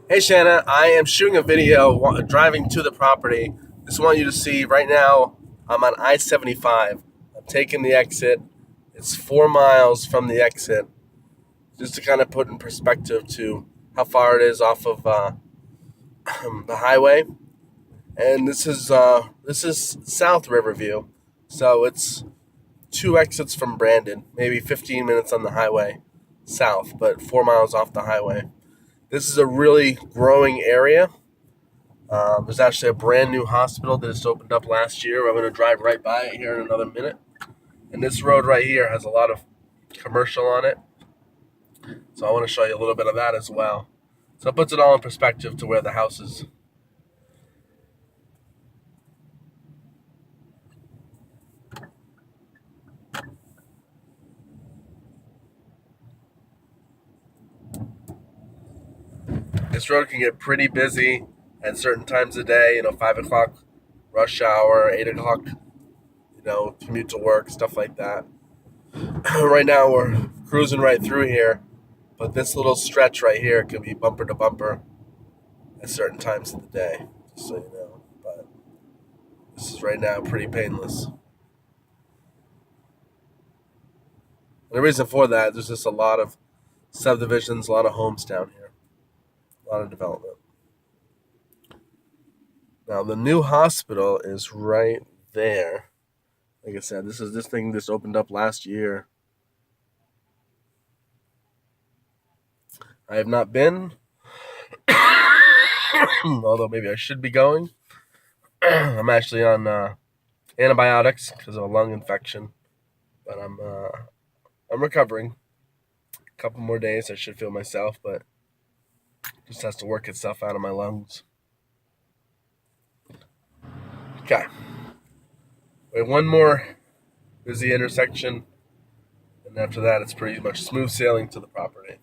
Hey Shanna, I am shooting a video driving to the property. Just want you to see right now I'm on I-75. I'm taking the exit. It's 4 miles from the exit, just to kind of put in perspective to how far it is off of the highway. And this is South Riverview, so it's two exits from Brandon, maybe 15 minutes on the highway south, but 4 miles off the highway. This is a really growing area. There's actually a brand new hospital that just opened up last year. I'm going to drive right by it here in another minute. And this road right here has a lot of commercial on it. So I want to show you a little bit of that as well. So it puts it all in perspective to where the house is. This road can get pretty busy at certain times of day, 5 o'clock rush hour, 8 o'clock, commute to work, stuff like that. Right now we're cruising right through here, but this little stretch right here can be bumper to bumper at certain times of the day, just so you know. But this is right now pretty painless. And the reason for that, there's just a lot of subdivisions, a lot of homes down here, a lot of development. Now the new hospital is right there. Like I said, this thing just opened up last year. I have not been, although maybe I should be going. I'm actually on antibiotics because of a lung infection, but I'm recovering. A couple more days, I should feel myself, but just has to work itself out of my lungs. Okay, wait, one more busy intersection, and after that, it's pretty much smooth sailing to the property.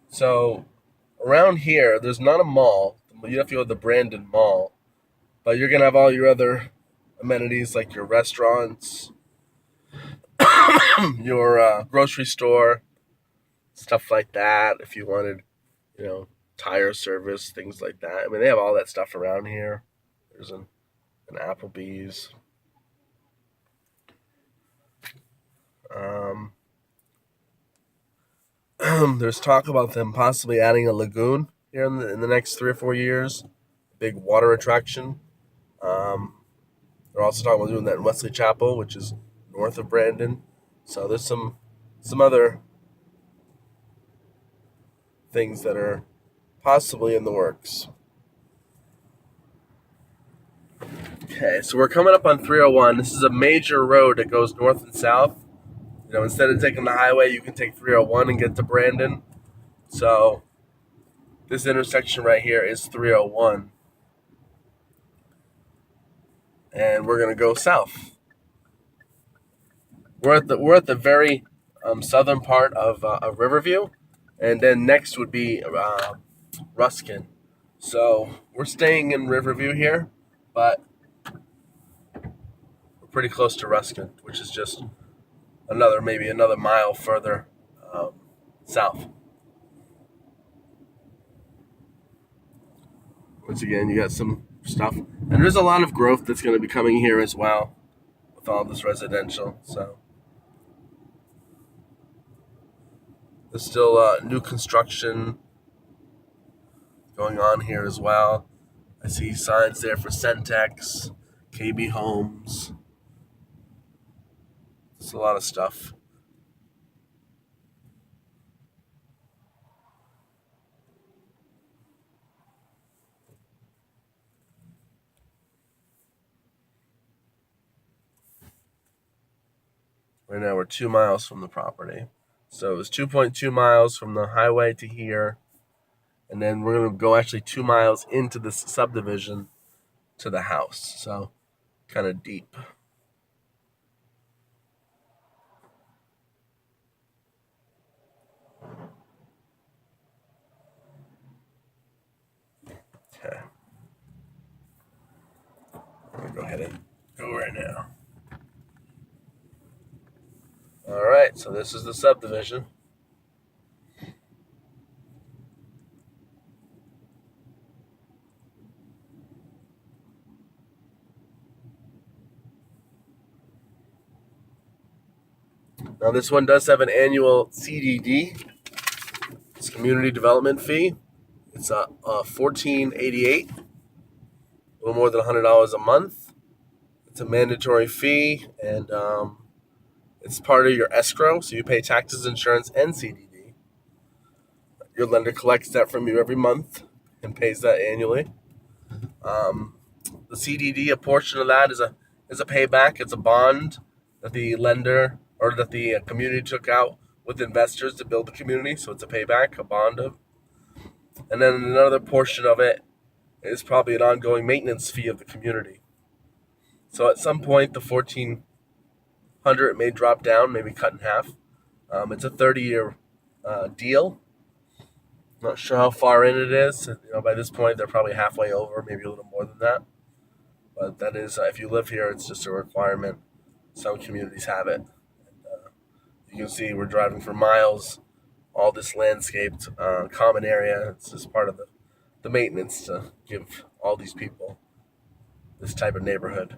So around here, there's not a mall. You have to go to the Brandon Mall, but you're gonna have all your other amenities like your restaurants, your grocery store, stuff like that. If you wanted, you know, tire service, things like that. I mean, they have all that stuff around here. There's an Applebee's. Um, there's talk about them possibly adding a lagoon here in the next 3 or 4 years. Big water attraction. Um, they're also talking about doing that in Wesley Chapel, which is north of Brandon. So there's some other things that are possibly in the works. Okay, so we're coming up on 301. This is a major road that goes north and south. Instead of taking the highway, you can take 301 and get to Brandon. So this intersection right here is 301, and we're gonna go south. We're at the very southern part of Riverview, and then next would be Ruskin. So we're staying in Riverview here, but we're pretty close to Ruskin, which is just maybe another mile further um, south. Once again, you got some stuff, and there's a lot of growth that's going to be coming here as well with all this residential. So there's still new construction going on here as well. I see signs there for Centex, KB Homes. It's a lot of stuff. Right now we're 2 miles from the property. So it's 2.2 miles from the highway to here. And then we're going to go actually 2 miles into this subdivision to the house. So kind of deep. Okay. I'm going to go ahead and go right now. All right, so this is the subdivision. Now this one does have an annual CDD. It's community development fee. It's $14.88, a little more than $100 a month. It's a mandatory fee, and it's part of your escrow, so you pay taxes, insurance, and CDD. Your lender collects that from you every month and pays that annually. The CDD, a portion of that is a payback. It's a bond that the lender or that the community took out with investors to build the community. So it's a payback, a bond of. And then another portion of it is probably an ongoing maintenance fee of the community. So at some point, the 1,400 may drop down, maybe cut in half. It's a 30-year deal. Not sure how far in it is. By this point, they're probably halfway over, maybe a little more than that. But that is, if you live here, it's just a requirement. Some communities have it. You can see we're driving for miles. All this landscaped common area. It's just part of the maintenance to give all these people this type of neighborhood.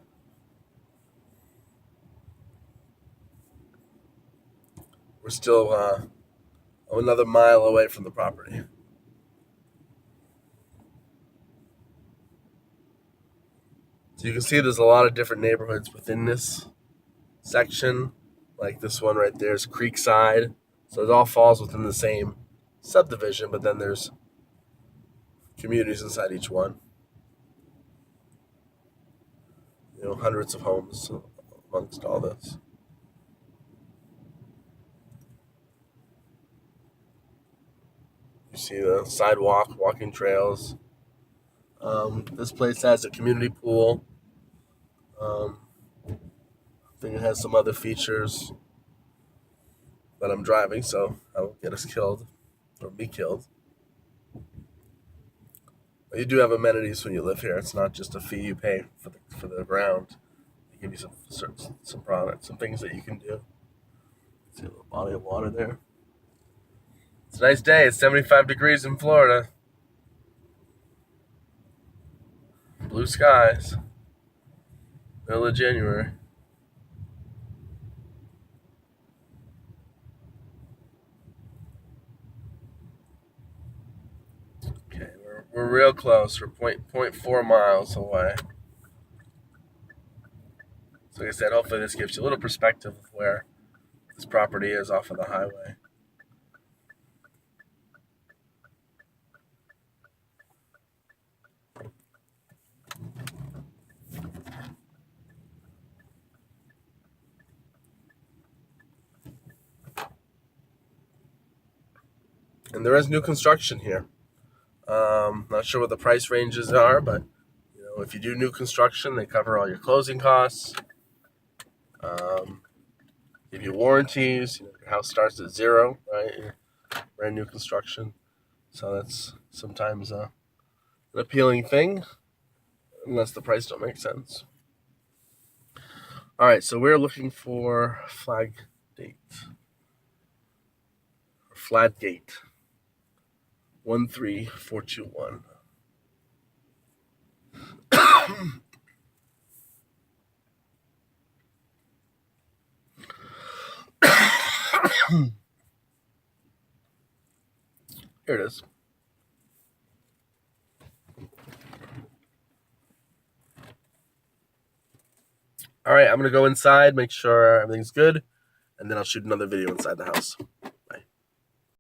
We're still another mile away from the property. So you can see there's a lot of different neighborhoods within this section. Like this one right there is Creekside. So it all falls within the same subdivision, but then there's communities inside each one. Hundreds of homes amongst all this. You see the sidewalk, walking trails. This place has a community pool. I think it has some other features, but I'm driving, so I won't get us killed or be killed. But you do have amenities when you live here. It's not just a fee you pay for the ground. They give you some products, some things that you can do. See a little body of water there. It's a nice day. It's 75 degrees in Florida. Blue skies. Middle of January. Okay, we're real close. We're 0.4 miles away. So like I said, hopefully this gives you a little perspective of where this property is off of the highway. And there is new construction here. Not sure what the price ranges are, but if you do new construction, they cover all your closing costs. Give you warranties. Your house starts at zero, right? Brand new construction, so that's sometimes an appealing thing, unless the price don't make sense. All right, so we're looking for Fladgate. 13421. Here it is. All right, I'm going to go inside, make sure everything's good, and then I'll shoot another video inside the house.